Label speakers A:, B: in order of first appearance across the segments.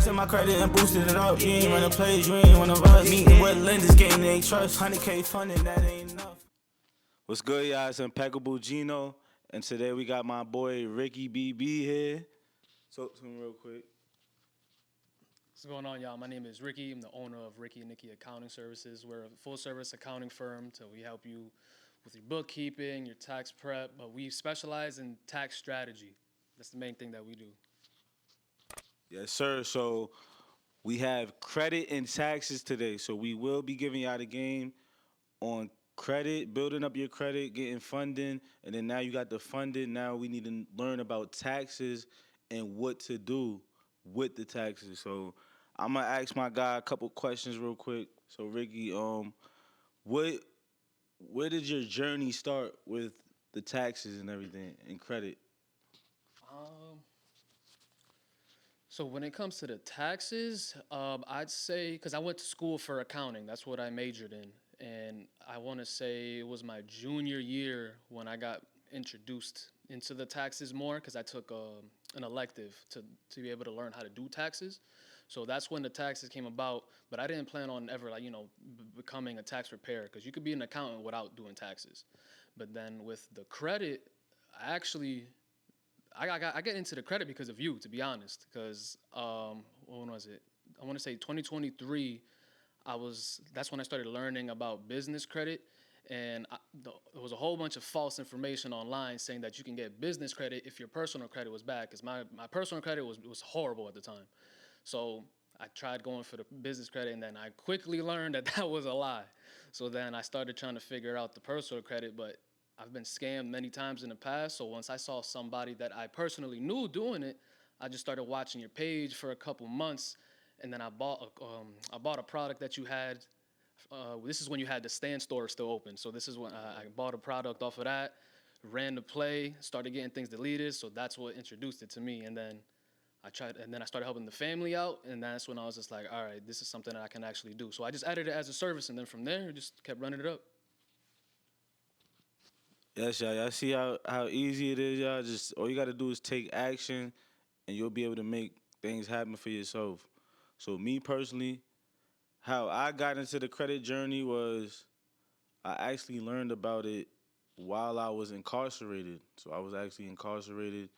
A: to my credit and boosted it up. You ain't running plays, you ain't one of us. Meeting with lenders, gaining they trust. 100K funding, that ain't enough.
B: What's good, y'all? It's Impeccable Geno, and today we got my boy Ricky BB here. Talk to him real quick.
C: What's going on, y'all? My name is Ricky. I'm the owner of Ricky Nicky Accounting Services. We're a full-service accounting firm, so we help you with your bookkeeping, your tax prep, but we specialize in tax strategy. That's the main thing that we do.
B: Yes, sir. So we have credit and taxes today. So we will be giving y'all the game on credit, building up your credit, getting funding, and then now you got the funding. Now we need to learn about taxes and what to do with the taxes. So I'm gonna ask my guy a couple questions real quick. So Ricky, where did your journey start with the taxes and everything and credit?
C: So when it comes to the taxes, I'd say, because I went to school for accounting, that's what I majored in. And I want to say it was my junior year when I got introduced into the taxes more, because I took an elective to be able to learn how to do taxes. So that's when the taxes came about, but I didn't plan on ever, becoming a tax preparer, because you could be an accountant without doing taxes. But then with the credit, I got into the credit because of you, to be honest, because when was it? I want to say 2023. That's when I started learning about business credit, and there was a whole bunch of false information online saying that you can get business credit if your personal credit was bad, because my personal credit was horrible at the time. So I tried going for the business credit, and then I quickly learned that that was a lie. So then I started trying to figure out the personal credit, but I've been scammed many times in the past. So once I saw somebody that I personally knew doing it, I just started watching your page for a couple months, and then I bought a product that you had. This is when you had the stand store still open. So this is when I bought a product off of that, ran the play, started getting things deleted. So that's what introduced it to me. And then I started helping the family out, and that's when I was just like, all right, this is something that I can actually do. So I just added it as a service, and then from there, just kept running it up.
B: Yes, y'all. Y'all see how easy it is, y'all? Just all you gotta do is take action and you'll be able to make things happen for yourself. So me personally, how I got into the credit journey was I actually learned about it while I was incarcerated. So I was actually incarcerated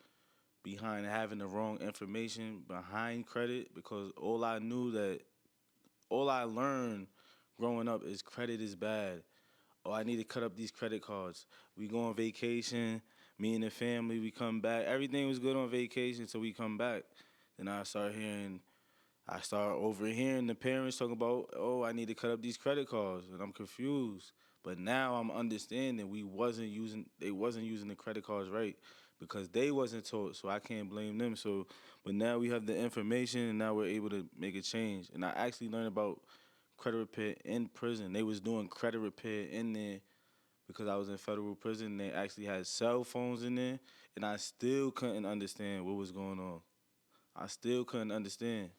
B: behind having the wrong information behind credit, because all I learned growing up is credit is bad. Oh, I need to cut up these credit cards. We go on vacation, me and the family, we come back. Everything was good on vacation, so we come back. Then I start overhearing the parents talking about, oh, I need to cut up these credit cards, and I'm confused. But now I'm understanding they wasn't using the credit cards right, because they wasn't taught, so I can't blame them. So, but now we have the information, and now we're able to make a change. And I actually learned about credit repair in prison. They was doing credit repair in there because I was in federal prison. They actually had cell phones in there, and I still couldn't understand what was going on. I still couldn't understand.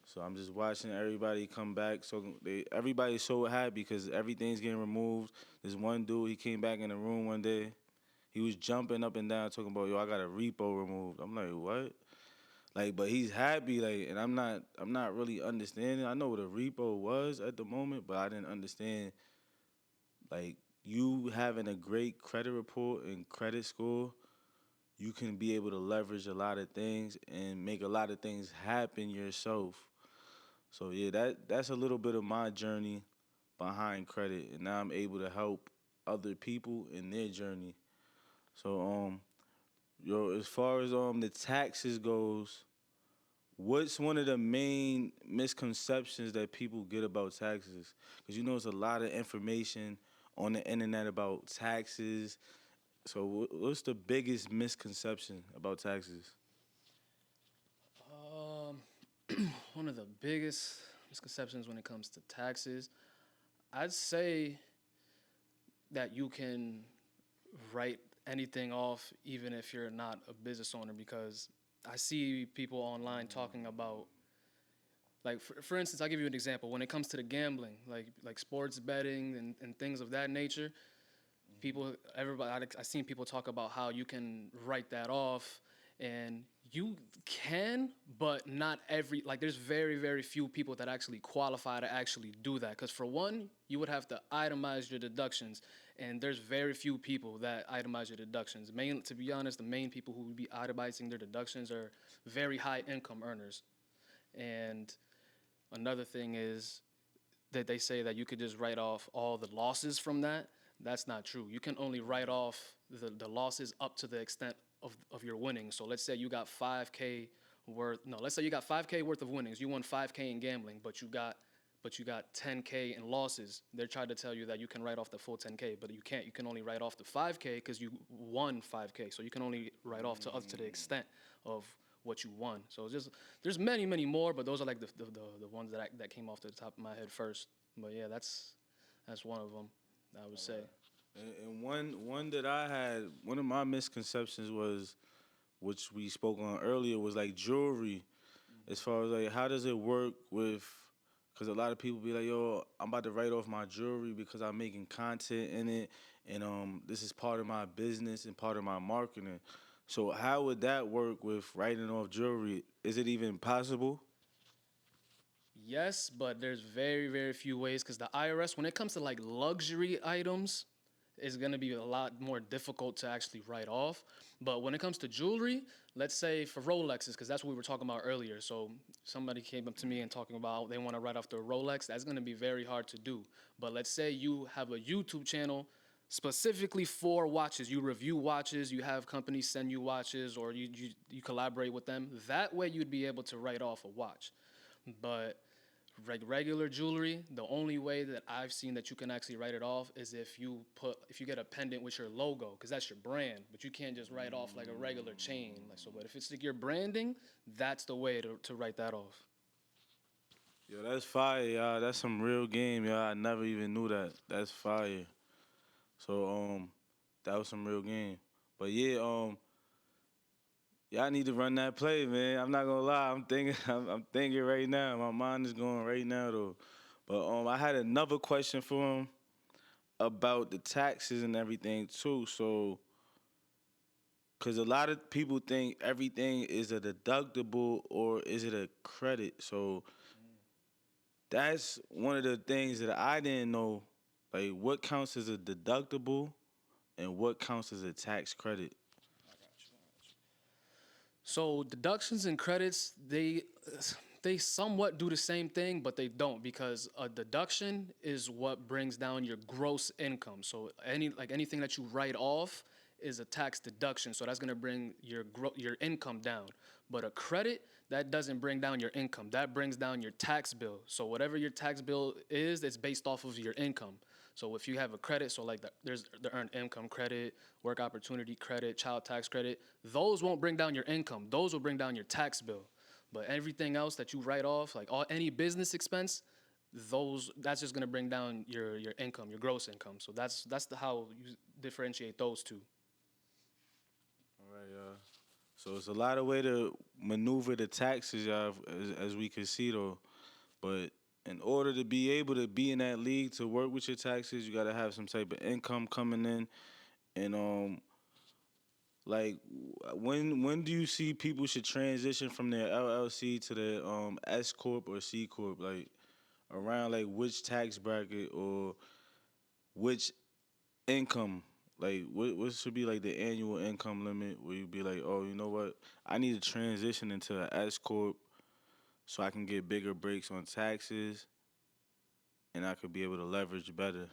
B: So I'm just watching everybody come back. So everybody's so happy because everything's getting removed. This one dude, he came back in the room one day. He was jumping up and down talking about, yo, I got a repo removed. I'm like, what? Like, but he's happy, like, and I'm not really understanding. I know what a repo was at the moment, but I didn't understand, like, you having a great credit report and credit score, you can be able to leverage a lot of things and make a lot of things happen yourself. So yeah, that's a little bit of my journey behind credit, and now I'm able to help other people in their journey. So as far as the taxes goes, what's one of the main misconceptions that people get about taxes? Because you know there's a lot of information on the internet about taxes. So what's the biggest misconception about taxes?
C: One of the biggest misconceptions when it comes to taxes, I'd say that you can write anything off even if you're not a business owner, because I see people online talking about, like, for instance, I'll give you an example. When it comes to the gambling, like sports betting and things of that nature, I've seen people talk about how you can write that off and You can, but not every, like, there's very, very few people that actually qualify to actually do that. Because for one, you would have to itemize your deductions, and there's very few people that itemize your deductions. To be honest, the main people who would be itemizing their deductions are very high income earners. And another thing is that they say that you could just write off all the losses from that. That's not true. You can only write off the losses up to the extent of your winnings. So let's say you got 5K worth, no, let's say you got 5K worth of winnings. You won 5K in gambling, but you got 10K in losses. They're trying to tell you that you can write off the full 10K, but you can't. You can only write off the 5K because you won 5K. So you can only write off to the extent of what you won. So it's just there's many, many more, but those are like the ones that came off the top of my head first. But yeah, that's one of them, I would say.
B: And one that I had, one of my misconceptions was, which we spoke on earlier, was like jewelry. As far as like, how does it work with? Because a lot of people be like, yo, I'm about to write off my jewelry because I'm making content in it, and this is part of my business and part of my marketing. So how would that work with writing off jewelry? Is it even possible?
C: Yes, but there's very, very few ways because the IRS, when it comes to like luxury items, is going to be a lot more difficult to actually write off. But when it comes to jewelry, let's say for Rolexes, because that's what we were talking about earlier. So somebody came up to me and talking about they want to write off their Rolex. That's going to be very hard to do. But let's say you have a YouTube channel specifically for watches. You review watches, you have companies send you watches, or you collaborate with them. That way you'd be able to write off a watch. But regular jewelry, the only way that I've seen that you can actually write it off is if you get a pendant with your logo, because that's your brand. But you can't just write off like a regular chain. Like so, but if it's like your branding, that's the way to write that off.
B: Yo, that's fire, y'all. That's some real game, y'all. I never even knew that. That's fire. So that was some real game. But yeah, y'all need to run that play, man. I'm not gonna lie. I'm thinking, I'm thinking right now. My mind is going right now though. But I had another question for him about the taxes and everything too. So, cause a lot of people think everything is a deductible or is it a credit. So that's one of the things that I didn't know. Like, what counts as a deductible and what counts as a tax credit?
C: So deductions and credits, they somewhat do the same thing, but they don't because a deduction is what brings down your gross income. So anything that you write off is a tax deduction. So that's going to bring your income down. But a credit, that doesn't bring down your income. That brings down your tax bill. So whatever your tax bill is, it's based off of your income. So if you have a credit, so like there's the earned income credit, work opportunity credit, child tax credit, those won't bring down your income. Those will bring down your tax bill. But everything else that you write off, like any business expense, that's just gonna bring down your income, your gross income. So that's how you differentiate those two.
B: All right, y'all. So it's a lot of way to maneuver the taxes, y'all, as we can see though. But in order to be able to be in that league to work with your taxes, you gotta have some type of income coming in. And like when do you see people should transition from their LLC to their S corp or C corp? Like around like which tax bracket or which income? Like what should be like the annual income limit where you be like, oh, you know what? I need to transition into an S corp so I can get bigger breaks on taxes and I could be able to leverage better.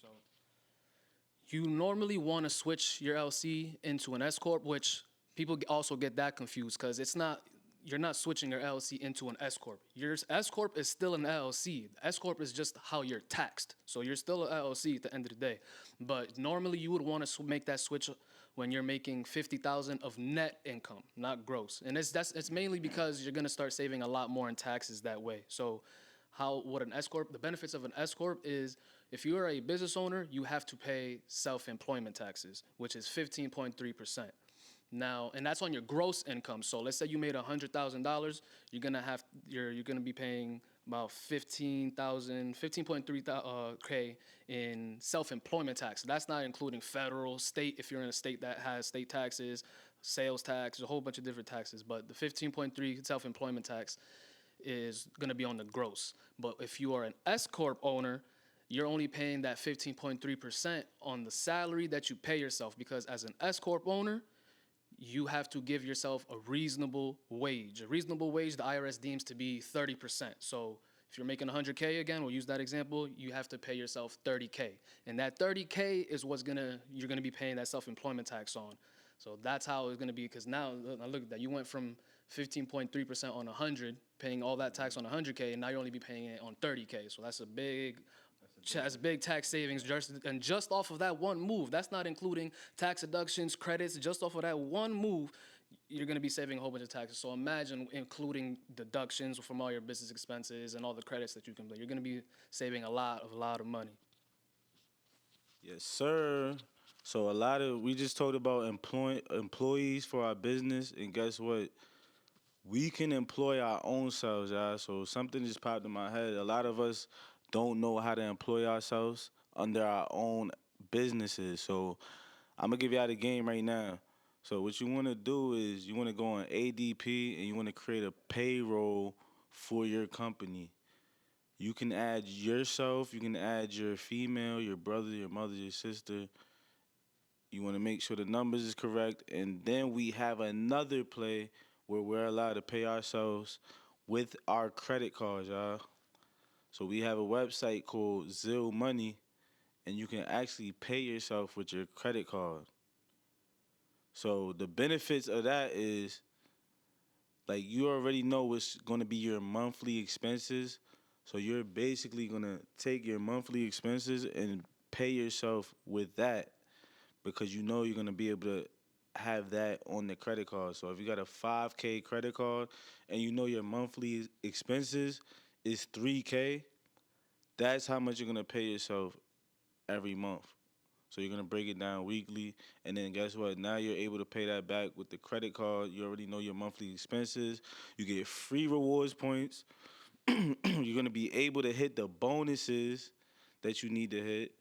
C: So you normally want to switch your LC into an S corp, which people also get that confused because you're not switching your LLC into an S corp. Your S corp is still an LLC. The S corp is just how you're taxed. So you're still an LLC at the end of the day. But normally you would want to make that switch when you're making 50,000 of net income, not gross. And it's mainly because you're gonna start saving a lot more in taxes that way. So the benefits of an S corp is if you are a business owner, you have to pay self-employment taxes, which is 15.3%. Now, and that's on your gross income. So let's say you made $100,000, you're gonna be paying about 15.3 K in self-employment tax. That's not including federal, state, if you're in a state that has state taxes, sales tax, a whole bunch of different taxes. But the 15.3 self-employment tax is going to be on the gross. But if you are an S corp owner, you're only paying that 15.3% on the salary that you pay yourself, because as an S corp owner, you have to give yourself a reasonable wage. A reasonable wage, the IRS deems to be 30%. So if you're making 100K, again, we'll use that example, you have to pay yourself 30K. And that 30K is you're gonna be paying that self-employment tax on. So that's how it's gonna be, because now look at that. You went from 15.3% on 100, paying all that tax on 100K, and now you're only be paying it on 30K. So that's a big tax savings, just off of that one move. That's not including tax deductions, credits. Just off of that one move, you're going to be saving a whole bunch of taxes. So imagine including deductions from all your business expenses and all the credits that you can play. You're going to be saving a lot of money.
B: Yes, sir. So we just talked about employees for our business, and guess what? We can employ our own selves, y'all. So something just popped in my head. A lot of us don't know how to employ ourselves under our own businesses. So I'm gonna give y'all the game right now. So what you want to do is you want to go on ADP and you want to create a payroll for your company. You can add yourself, you can add your female, your brother, your mother, your sister. You want to make sure the numbers is correct, and then we have another play where we're allowed to pay ourselves with our credit cards, y'all. So we have a website called Zill Money, and you can actually pay yourself with your credit card. So the benefits of that is, like, you already know what's going to be your monthly expenses. So you're basically going to take your monthly expenses and pay yourself with that, because you know you're going to be able to have that on the credit card. So if you got a 5K credit card and you know your monthly expenses is 3K, that's how much you're going to pay yourself every month. So you're going to break it down weekly, and then guess what? Now you're able to pay that back with the credit card. You already know your monthly expenses. You get free rewards points. You're going to be able to hit the bonuses that you need to hit.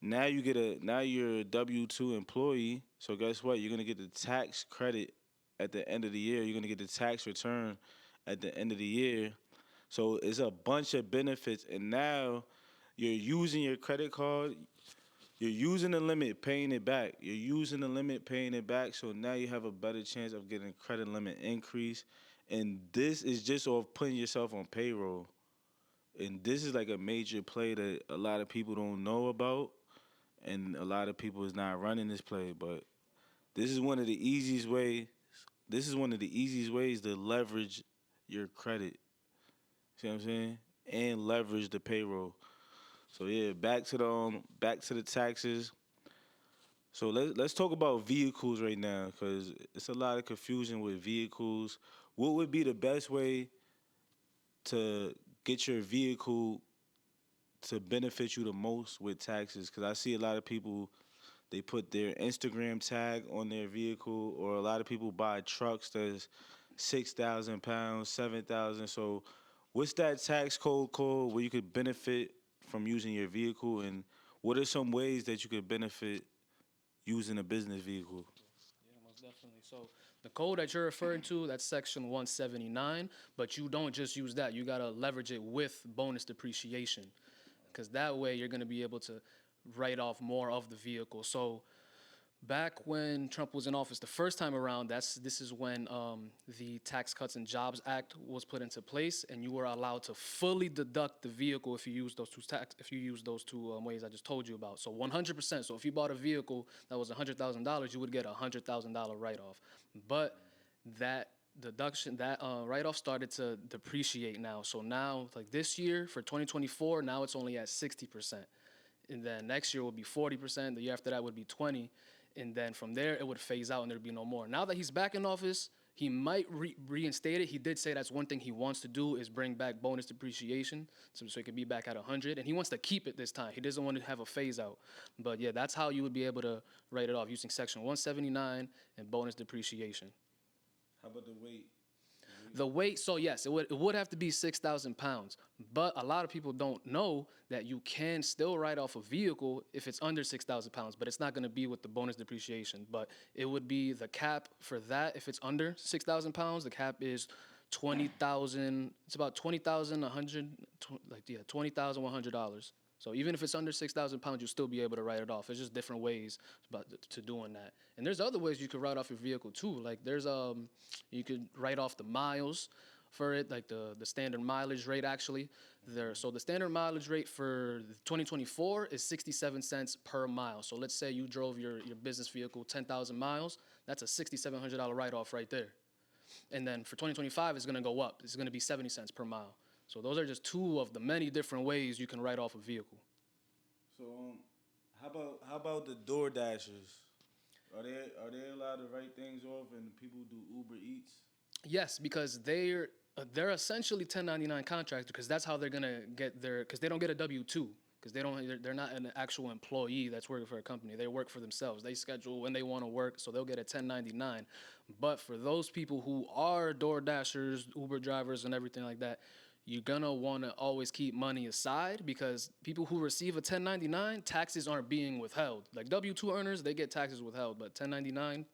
B: Now you're a W-2 employee, so guess what? You're gonna get the tax credit at the end of the year. You're gonna get the tax return at the end of the year. So it's a bunch of benefits, and now you're using your credit card. You're using the limit, paying it back. You're using the limit, paying it back. So now you have a better chance of getting credit limit increase, and this is just off putting yourself on payroll. And this is like a major play that a lot of people don't know about. And a lot of people is not running this play, but this is one of the easiest ways. This is one of the easiest ways to leverage your credit. See what I'm saying? And leverage the payroll. So yeah, back to the taxes. So let's talk about vehicles right now, because it's a lot of confusion with vehicles. What would be the best way to get your vehicle to benefit you the most with taxes? Because I see a lot of people, they put their Instagram tag on their vehicle, or a lot of people buy trucks that's 6,000 pounds, 7,000. So what's that tax code called where you could benefit from using your vehicle, and what are some ways that you could benefit using a business vehicle?
C: Yeah, most definitely. So the code that you're referring to, that's section 179, but you don't just use that. You got to leverage it with bonus depreciation, because that way you're going to be able to write off more of the vehicle. So back when Trump was in office the first time around, this is when the Tax Cuts and Jobs Act was put into place, and you were allowed to fully deduct the vehicle if you use those two ways I just told you about. So 100%. So if you bought a vehicle that was $100,000, you would get a $100,000 write-off. But that deduction, that write-off started to depreciate now. So now, like this year for 2024, now it's only at 60%. And then next year will be 40%. The year after that would be 20%. And then from there, it would phase out and there'd be no more. Now that he's back in office, he might reinstate it. He did say that's one thing he wants to do, is bring back bonus depreciation, so it could be back at 100. And he wants to keep it this time. He doesn't want to have a phase out. But yeah, that's how you would be able to write it off, using section 179 and bonus depreciation.
B: How about the weight?
C: The weight, so yes, it would have to be 6,000 pounds. But a lot of people don't know that you can still write off a vehicle if it's under 6,000 pounds, but it's not going to be with the bonus depreciation. But it would be the cap for that if it's under 6,000 pounds. The cap is 20,000. It's about 20,100, $20,100. So even if it's under 6,000 pounds, you'll still be able to write it off. It's just different ways to doing that. And there's other ways you could write off your vehicle too. Like there's you could write off the miles for it, like the standard mileage rate actually. So the standard mileage rate for 2024 is 67 cents per mile. So let's say you drove your business vehicle 10,000 miles. That's a $6,700 write off right there. And then for 2025, it's going to go up. It's going to be 70 cents per mile. So those are just two of the many different ways you can write off a vehicle.
B: So how about the Door Dashers? Are they allowed to write things off and people who do Uber Eats?
C: Yes, because they're essentially 1099 contractors because that's how they're gonna get because they don't get a W-2 because they're not an actual employee that's working for a company. They work for themselves. They schedule when they want to work, so they'll get a 1099. But for those people who are Door Dashers, Uber drivers, and everything like that, you're gonna want to always keep money aside because people who receive a 1099, taxes aren't being withheld. Like W-2 earners, they get taxes withheld, but 1099,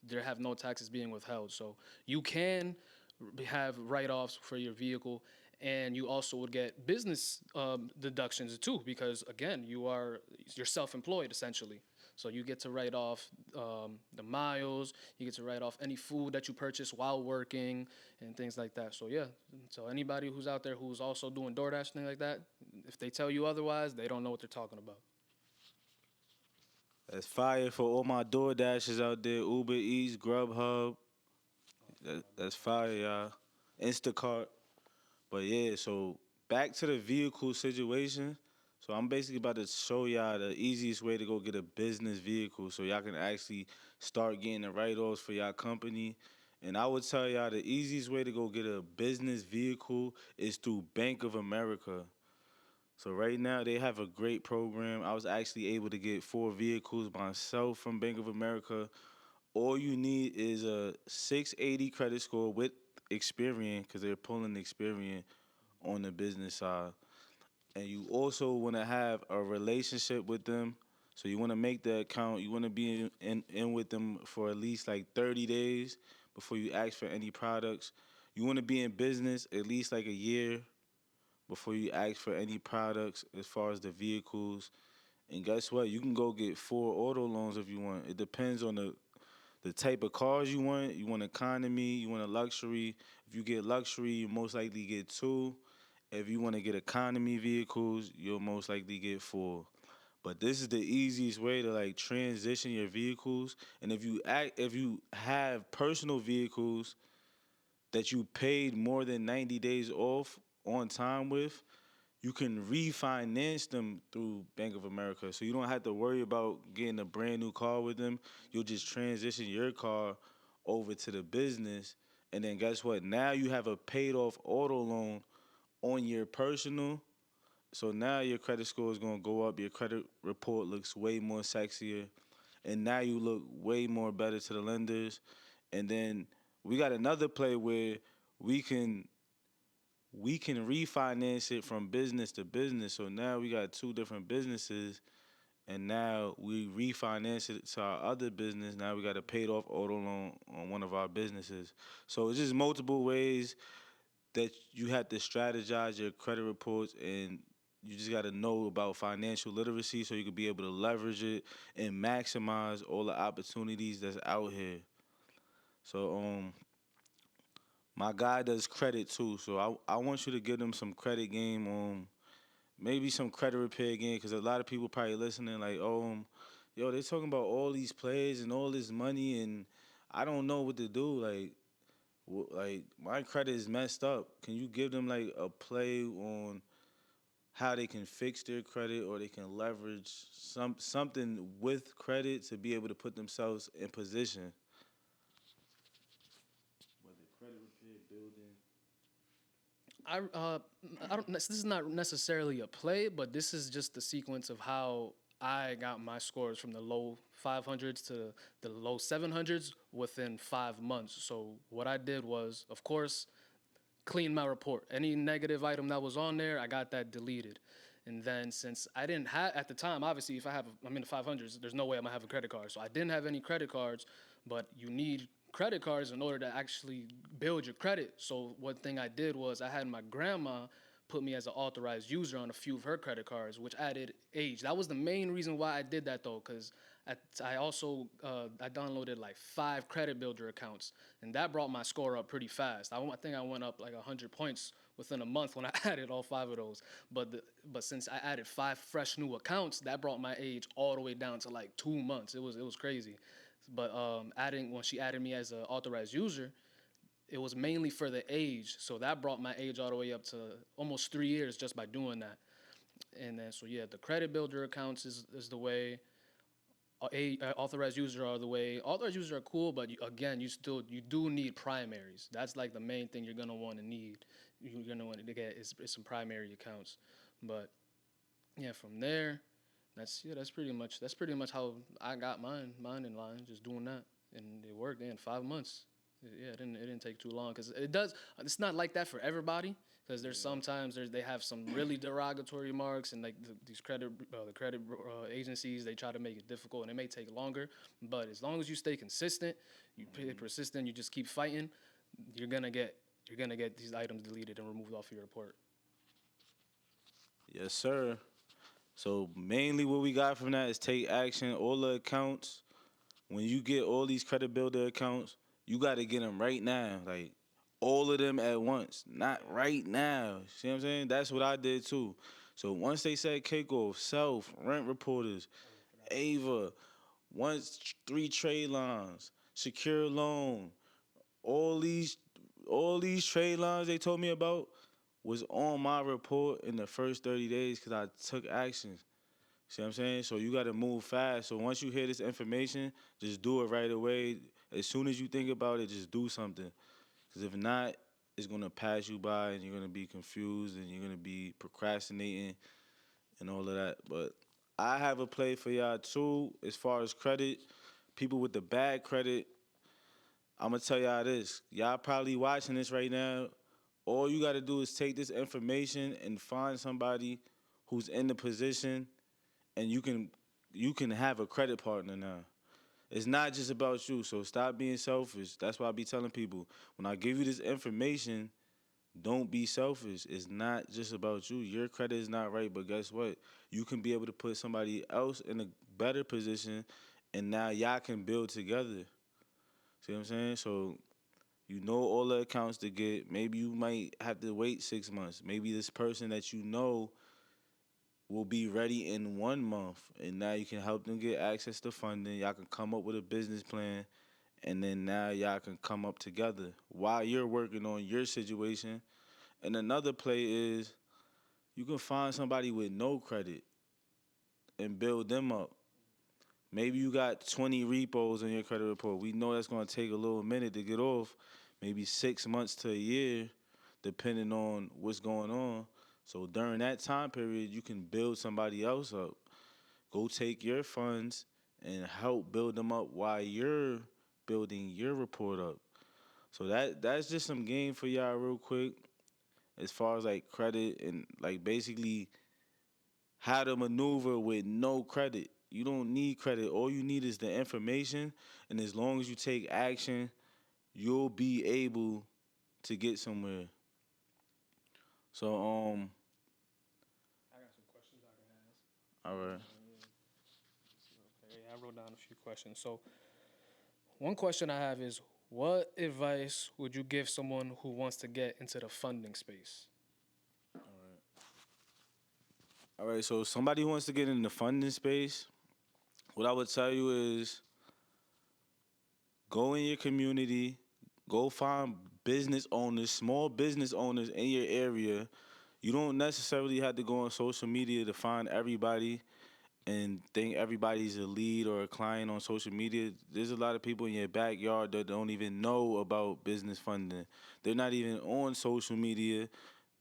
C: they have no taxes being withheld. So you can have write-offs for your vehicle, and you also would get business deductions too because again, you're self-employed essentially. So you get to write off the miles, you get to write off any food that you purchase while working and things like that. So yeah, so anybody who's out there who's also doing DoorDash, thing like that, if they tell you otherwise, they don't know what they're talking about.
B: That's fire for all my Door Dashers out there. Uber Eats, Grubhub. That's fire, y'all. Instacart. But yeah, so back to the vehicle situation. So I'm basically about to show y'all the easiest way to go get a business vehicle so y'all can actually start getting the write-offs for y'all company. And I would tell y'all the easiest way to go get a business vehicle is through Bank of America. So right now they have a great program. I was actually able to get 4 vehicles myself from Bank of America. All you need is a 680 credit score with Experian because they're pulling Experian on the business side. And you also want to have a relationship with them. So you want to make the account. You want to be in with them for at least like 30 days before you ask for any products. You want to be in business at least like a year before you ask for any products as far as the vehicles. And guess what? You can go get 4 auto loans if you want. It depends on the type of cars you want. You want economy, you want a luxury. If you get luxury, you most likely get 2. If you want to get economy vehicles, you'll most likely get 4. But this is the easiest way to like transition your vehicles. And if you have personal vehicles that you paid more than 90 days off on time with, you can refinance them through Bank of America. So you don't have to worry about getting a brand new car with them. You'll just transition your car over to the business. And then guess what? Now you have a paid off auto loan on your personal. So now your credit score is going to go up. Your credit report looks way more sexier. And now you look way more better to the lenders. And then we got another play where we can refinance it from business to business. So now we got 2 different businesses, and now we refinance it to our other business. Now we got a paid off auto loan on one of our businesses. So it's just multiple ways that you have to strategize your credit reports, and you just got to know about financial literacy so you can be able to leverage it and maximize all the opportunities that's out here. So my guy does credit too, so I want you to give them some credit game, maybe some credit repair game, because a lot of people probably listening like, yo, they talking about all these players and all this money, and I don't know what to do. Like my credit is messed up. Can you give them like a play on how they can fix their credit or they can leverage something with credit to be able to put themselves in position? Whether credit repair, building.
C: I don't. This is not necessarily a play, but this is just the sequence of how I got my scores from the low 500s to the low 700s within 5 months. So what I did was, of course, cleaned my report. Any negative item that was on there, I got that deleted. And then since I didn't have at the time, obviously, if I'm in the 500s, there's no way I'm gonna have a credit card. So I didn't have any credit cards, but you need credit cards in order to actually build your credit. So one thing I did was I had my grandma put me as an authorized user on a few of her credit cards, which added age. That was the main reason why I did that though, because I also I downloaded like 5 credit builder accounts, and that brought my score up pretty fast. I think I went up like 100 points within a month when I added all 5 of those. But since I added 5 fresh new accounts, that brought my age all the way down to like 2 months. It was crazy. But when she added me as an authorized user, it was mainly for the age. So that brought my age all the way up to almost 3 years just by doing that. And then so yeah, the credit builder accounts is the way. Authorized user are the way. Authorized users are cool, but again, you do need primaries. That's like the main thing you're gonna want to need. You're gonna want to get is some primary accounts. But yeah, from there, that's pretty much how I got mine in line, just doing that, and it worked in 5 months. Yeah, it didn't take too long because it does. It's not like that for everybody because there's sometimes they have some really derogatory marks and like these credit agencies, they try to make it difficult and it may take longer. But as long as you stay consistent, you stay persistent, you just keep fighting, you're gonna get these items deleted and removed off your report.
B: Yes, sir. So mainly what we got from that is take action. All the accounts, when you get all these credit builder accounts, you got to get them right now. Like all of them at once, not right now. See what I'm saying? That's what I did too. So once they said kickoff, self, rent reporters, Ava, once 3 trade lines, secure loan, all these all these trade lines they told me about was on my report in the first 30 days because I took action. See what I'm saying? So you got to move fast. So once you hear this information, just do it right away. As soon as you think about it, just do something. Because if not, it's going to pass you by and you're going to be confused and you're going to be procrastinating and all of that. But I have a play for y'all too as far as credit. People with the bad credit, I'm going to tell y'all this. Y'all probably watching this right now. All you got to do is take this information and find somebody who's in the position and you can have a credit partner now. It's not just about you, so stop being selfish. That's why I be telling people when I give you this information, don't be selfish. It's not just about you. Your credit is not right, but guess what? You can be able to put somebody else in a better position, and now y'all can build together. See what I'm saying? So you know all the accounts to get. Maybe you might have to wait 6 months. Maybe this person that you know will be ready in 1 month, and now you can help them get access to funding. Y'all can come up with a business plan, and then now y'all can come up together while you're working on your situation. And another play is you can find somebody with no credit and build them up. Maybe you got 20 repos in your credit report. We know that's going to take a little minute to get off, maybe 6 months to a year, depending on what's going on. So during that time period, you can build somebody else up. Go take your funds and help build them up while you're building your report up. So that's just some game for y'all real quick as far as like credit and like basically how to maneuver with no credit. You don't need credit. All you need is the information, and as long as you take action, you'll be able to get somewhere. So
C: I got some questions I can ask.
B: all right.
C: Okay, I wrote down a few questions. So one question I have is, what advice would you give someone who wants to get into the funding space?
B: All right, so somebody who wants to get in the funding space, what I would tell you is go in your community, go find business owners, small business owners in your area. You don't necessarily have to go on social media to find everybody and think everybody's a lead or a client on social media. There's a lot of people in your backyard that don't even know about business funding. They're not even on social media.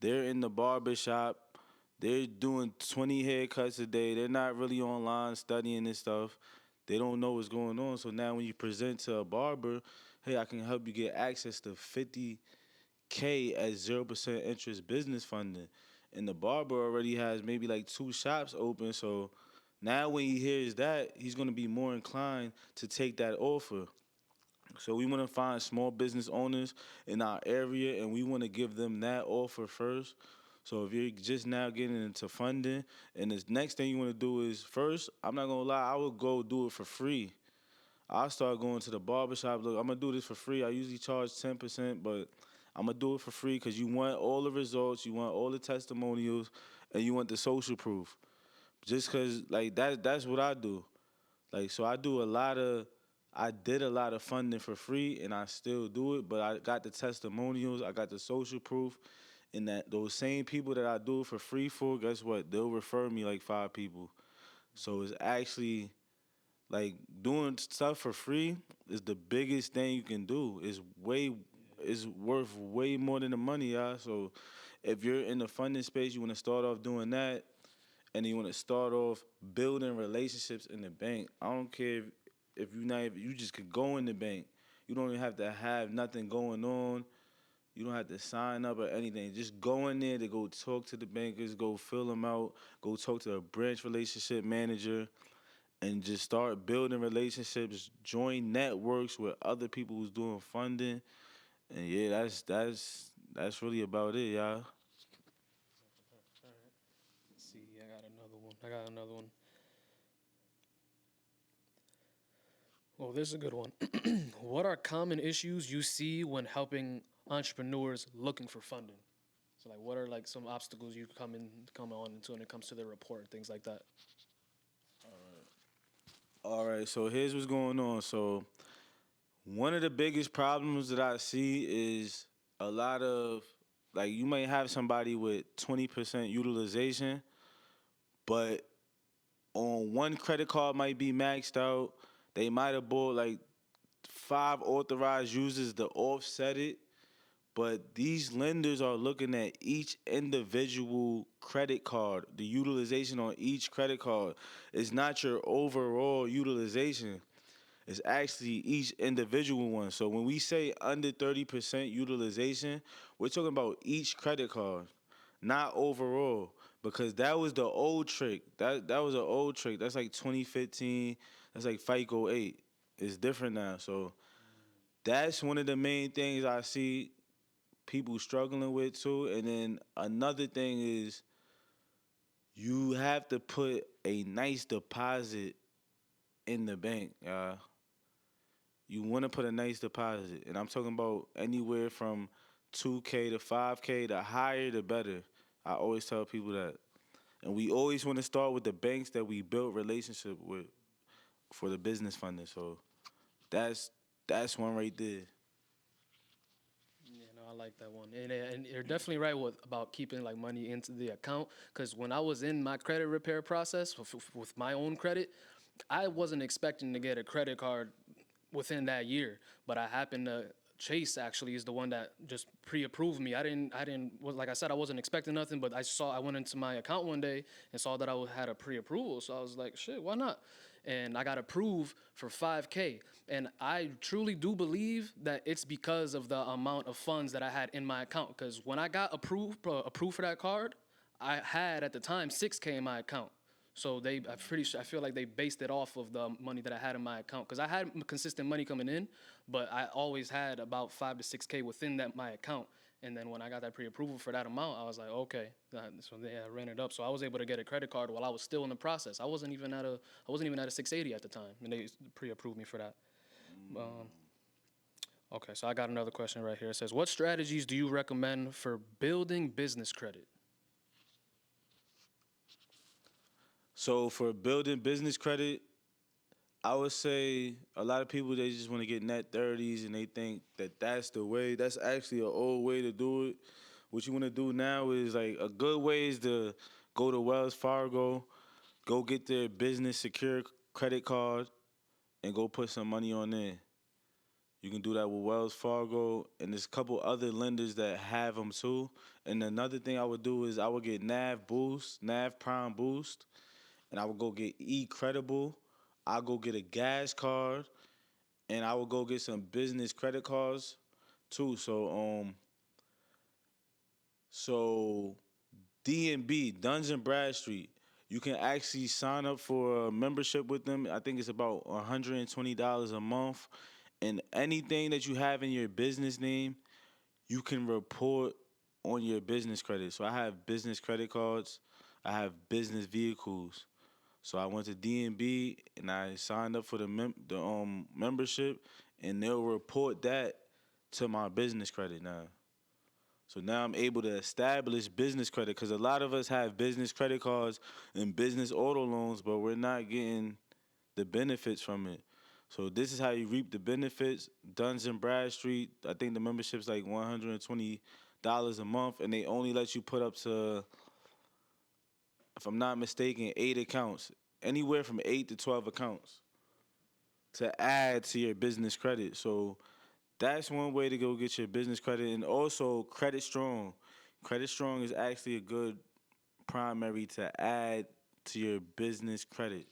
B: They're in the barber shop. They're doing 20 haircuts a day. They're not really online studying this stuff. They don't know what's going on. So now when you present to a barber, hey, I can help you get access to 50 as 0% interest business funding. And the barber already has maybe like 2 shops open. So now when he hears that, he's going to be more inclined to take that offer. So we want to find small business owners in our area, and we want to give them that offer first. So if you're just now getting into funding, and the next thing you want to do is first, I'm not gonna lie, I would go do it for free. I start going to the barbershop. Look, I'm gonna do this for free. I usually charge 10%, but I'm gonna do it for free because you want all the results, you want all the testimonials, and you want the social proof. Just cause like that's what I do. Like so I did a lot of funding for free and I still do it, but I got the testimonials, I got the social proof, and that those same people that I do it for free for, guess what? They'll refer me like 5 people. So it's actually like doing stuff for free is the biggest thing you can do. It's worth way more than the money, y'all. So if you're in the funding space, you want to start off doing that, and you want to start off building relationships in the bank. I don't care if you not even, you just could go in the bank. You don't even have to have nothing going on. You don't have to sign up or anything. Just go in there to go talk to the bankers, go fill them out, go talk to a branch relationship manager, and just start building relationships. Join networks with other people who's doing funding, and yeah, that's really about it, y'all.
C: Let's see, I got another one. Well, this is a good one. What are common issues you see when helping entrepreneurs looking for funding? So, like, what are like some obstacles you come on into when it comes to the report, things like that?
B: All right, so here's what's going on. So one of the biggest problems that I see is a lot of like you might have somebody with 20% utilization, but on one credit card might be maxed out. They might have bought like 5 authorized users to offset it, but these lenders are looking at each individual credit card, the utilization on each credit card. It's not your overall utilization. It's actually each individual one. So when we say under 30% utilization, we're talking about each credit card, not overall. Because that was the old trick. That was an old trick. That's like 2015. That's like FICO 8. It's different now. So that's one of the main things I see people struggling with too. And then another thing is you have to put a nice deposit in the bank. You want to put a nice deposit, and I'm talking about anywhere from 2K to 5K. The higher, the better. I always tell people that, and we always want to start with the banks that we built relationship with for the business funding. So that's one right there.
C: Yeah, no, I like that one, and you're definitely right about keeping like money into the account. Because when I was in my credit repair process with my own credit, I wasn't expecting to get a credit card within that year, but I happened to. Chase actually is the one that just pre-approved me. Well, like I said, I wasn't expecting nothing, but I went into my account one day and saw that I had a pre-approval. So I was like, shit, why not? And I got approved for 5K. And I truly do believe that it's because of the amount of funds that I had in my account. Because when I got approved for that card, I had at the time 6K in my account. So I feel like they based it off of the money that I had in my account because I had consistent money coming in, but I always had about 5 to 6K within my account. And then when I got that pre-approval for that amount, I was like, okay. So I ran it up. So I was able to get a credit card while I was still in the process. I wasn't even at a 680 at the time, and they pre-approved me for that. Um, okay, so I got another question right here. It says, what strategies do you recommend for building business credit?
B: So for building business credit, I would say a lot of people they just want to get net 30s and they think that that's the way. That's actually an old way to do it. What you want to do now is like a good way is to go to Wells Fargo, go get their business secure credit card, and go put some money on there. You can do that with Wells Fargo, and there's a couple other lenders that have them too. And another thing I would do is I would get Nav Prime Boost, and I would go get E-Credible. I'll go get a gas card, and I would go get some business credit cards too. So So D&B, Duns and Bradstreet, you can actually sign up for a membership with them. I think it's about $120 a month. And anything that you have in your business name, you can report on your business credit. So I have business credit cards. I have business vehicles. So I went to D&B and I signed up for the membership, and they'll report that to my business credit now. So now I'm able to establish business credit because a lot of us have business credit cards and business auto loans, but we're not getting the benefits from it. So this is how you reap the benefits. Duns and Bradstreet, I think the membership's like $120 a month, and they only let you put up to, if I'm not mistaken, 8 accounts, anywhere from 8 to 12 accounts to add to your business credit. So that's one way to go get your business credit. And also Credit Strong. Credit Strong is actually a good primary to add to your business credit.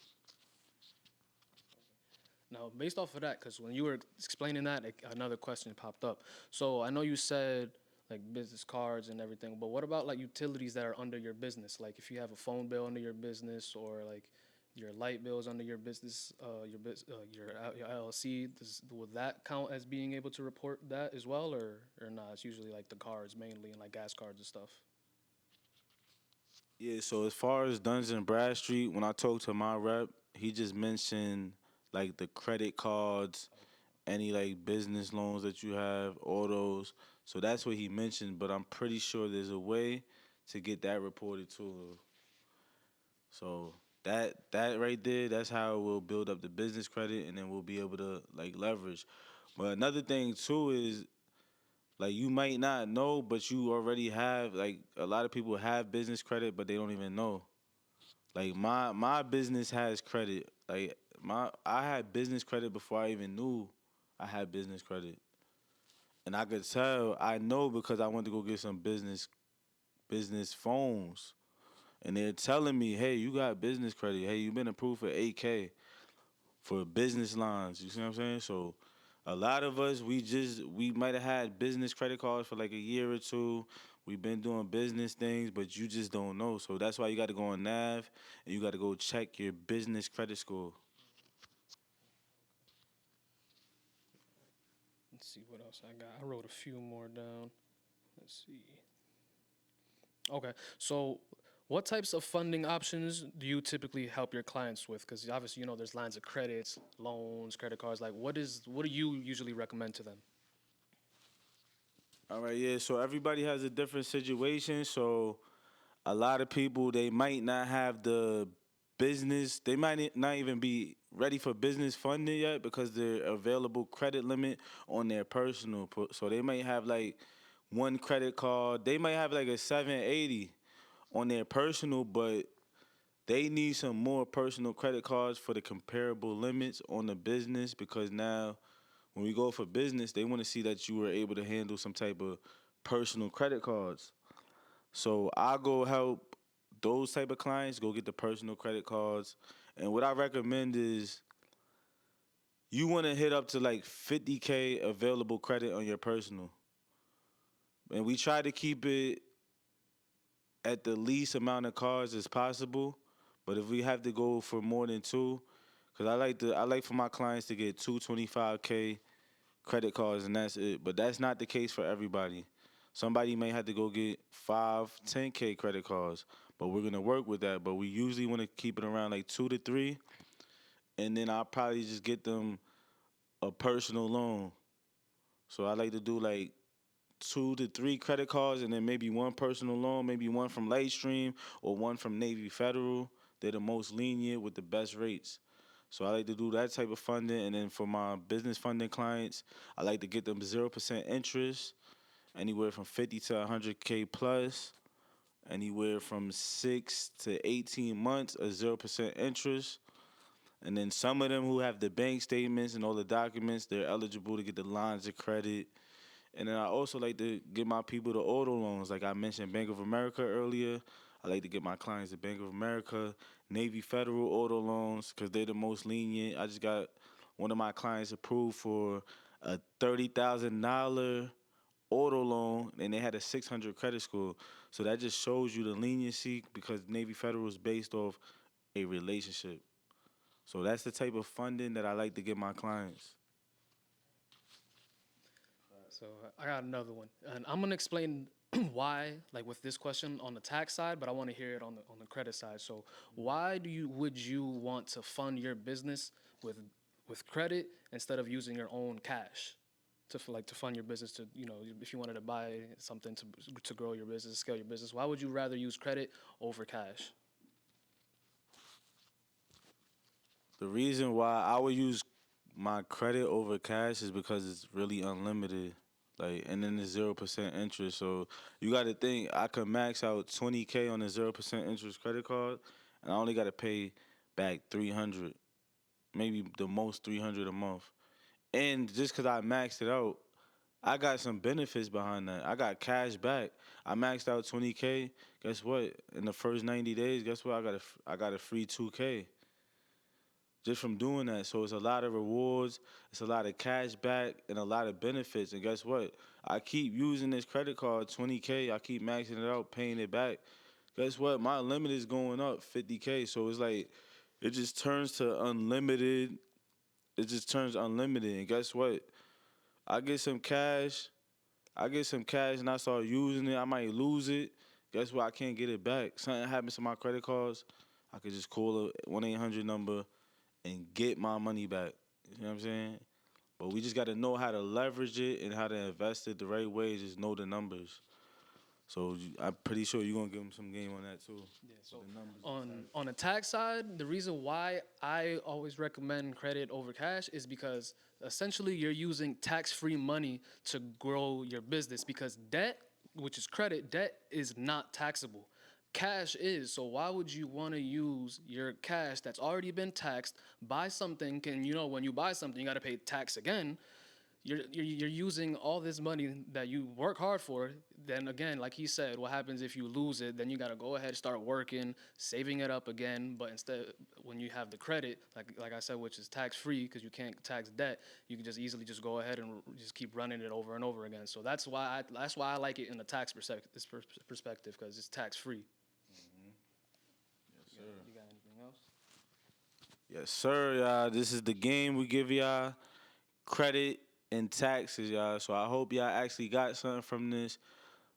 C: Now, based off of that, because when you were explaining that, another question popped up. So I know you said like business cards and everything, but what about like utilities that are under your business? Like if you have a phone bill under your business, or like your light bills under your business, your LLC, would that count as being able to report that as well, or not? It's usually like the cards mainly, and like gas cards and stuff.
B: Yeah, so as far as Duns and Bradstreet, when I talked to my rep, he just mentioned like the credit cards, any like business loans that you have, autos. So that's what he mentioned, but I'm pretty sure there's a way to get that reported too. So that right there, that's how we'll build up the business credit, and then we'll be able to like leverage. But another thing too is like you might not know, but you already have, like, a lot of people have business credit, but they don't even know. Like my business has credit. Like I had business credit before I even knew I had business credit. And I could tell, I know because I went to go get some business phones. And they're telling me, hey, you got business credit. Hey, you've been approved for 8K for business lines. You see what I'm saying? So a lot of us, we might have had business credit cards for like a year or two. We've been doing business things, but you just don't know. So that's why you got to go on Nav and you got to go check your business credit score.
C: Let's see what else I got. I wrote a few more down. Let's see. Okay, so what types of funding options do you typically help your clients with? Because obviously, there's lines of credits, loans, credit cards. Like, what do you usually recommend to them?
B: All right, yeah. So everybody has a different situation. So a lot of people, they might not have the business. They might not even be ready for business funding yet because their available credit limit on their personal. So they might have like one credit card. They might have like a 780 on their personal, but they need some more personal credit cards for the comparable limits on the business, because now when we go for business, they want to see that you were able to handle some type of personal credit cards. So I go help those type of clients go get the personal credit cards. And what I recommend is you want to hit up to like 50K available credit on your personal. And we try to keep it at the least amount of cards as possible. But if we have to go for more than two, because I like for my clients to get 225K credit cards and that's it. But that's not the case for everybody. Somebody may have to go get 10K credit cards, but we're gonna work with that. But we usually want to keep it around like 2 to 3, and then I'll probably just get them a personal loan. So I like to do like 2 to 3 credit cards, and then maybe one personal loan, maybe one from Lightstream or one from Navy Federal. They're the most lenient with the best rates. So I like to do that type of funding. And then for my business funding clients, I like to get them 0% interest, anywhere from 50 to 100K plus, anywhere from 6 to 18 months of 0% interest. And then some of them who have the bank statements and all the documents, they're eligible to get the lines of credit. And then I also like to get my people the auto loans. Like I mentioned Bank of America earlier. I like to get my clients the Bank of America, Navy Federal auto loans, because they're the most lenient. I just got one of my clients approved for a $30,000 auto loan, and they had a 600 credit score. So that just shows you the leniency because Navy Federal is based off a relationship. So that's the type of funding that I like to give my clients.
C: So I got another one, and I'm gonna explain why, like with this question on the tax side, but I want to hear it on the credit side. So why would you want to fund your business with credit instead of using your own cash to fund your business, to, you know, if you wanted to buy something to grow your business, scale your business? Why would you rather use credit over cash?
B: The reason why I would use my credit over cash is because it's really unlimited. Like, and then it's 0% interest. So you got to think, I could max out 20K on a 0% interest credit card, and I only got to pay back 300, maybe the most 300 a month. And just because I maxed it out, I got some benefits behind that. I got cash back. I maxed out 20K. Guess what? In the first 90 days, guess what? I got a free 2K just from doing that. So it's a lot of rewards, it's a lot of cash back, and a lot of benefits. And guess what? I keep using this credit card, 20K. I keep maxing it out, paying it back. Guess what? My limit is going up, 50K. So it's like, it just turns to unlimited. It just turns unlimited. And guess what? I get some cash. And I start using it. I might lose it. Guess what? I can't get it back. Something happens to my credit cards, I could just call a 1-800 number and get my money back. You know what I'm saying? But we just got to know how to leverage it and how to invest it the right way. Just know the numbers. So I'm pretty sure you're going to give them some game on that too.
C: Yeah, so on the tax side, the reason why I always recommend credit over cash is because essentially you're using tax-free money to grow your business, because debt, which is credit, debt is not taxable. Cash is. So why would you want to use your cash that's already been taxed, buy something, and you know when you buy something you got to pay tax again. You're using all this money that you work hard for. Then again, like he said, what happens if you lose it? Then you got to go ahead, start working, saving it up again. But instead, when you have the credit, like I said, which is tax free because you can't tax debt, you can just easily just go ahead and just keep running it over and over again. So that's why I like it in the tax perspective, because it's tax free.
B: Yes, sir.
C: You got anything else?
B: Yes, sir, y'all. This is the game we give y'all. Credit and taxes, y'all. So I hope y'all actually got something from this.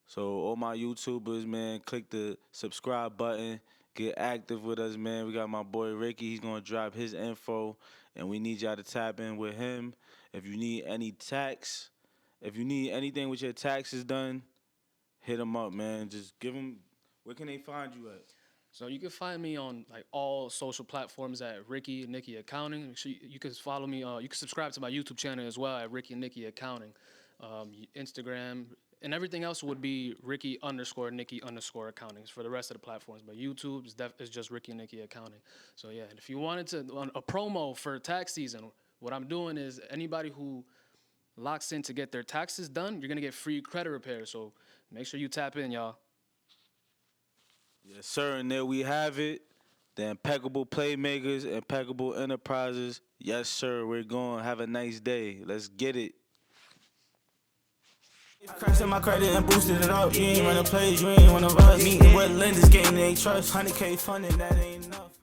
B: So all my YouTubers, man, click the subscribe button. Get active with us, man. We got my boy Ricky. He's going to drop his info, and we need y'all to tap in with him. If you need anything with your taxes done, hit him up, man. Just give him, where can they find you at?
C: So you can find me on like all social platforms at Ricky Nicky Accounting. Make sure you can follow me. You can subscribe to my YouTube channel as well at Ricky Nicky Accounting. Instagram and everything else would be Ricky_Nicky_Accounting for the rest of the platforms. But YouTube is just Ricky Nicky Accounting. So yeah, and if you wanted a promo for tax season, what I'm doing is anybody who locks in to get their taxes done, you're gonna get free credit repair. So make sure you tap in, y'all.
B: Yes, sir, and there we have it. The Impeccable Playmakers, Impeccable Enterprises. Yes, sir, we're going. Have a nice day. Let's get it.
A: Crashed in my credit and boosted it up. You ain't run a plays, you ain't one of us. Meeting with lenders, gaining they trust. 100K funding, that ain't enough.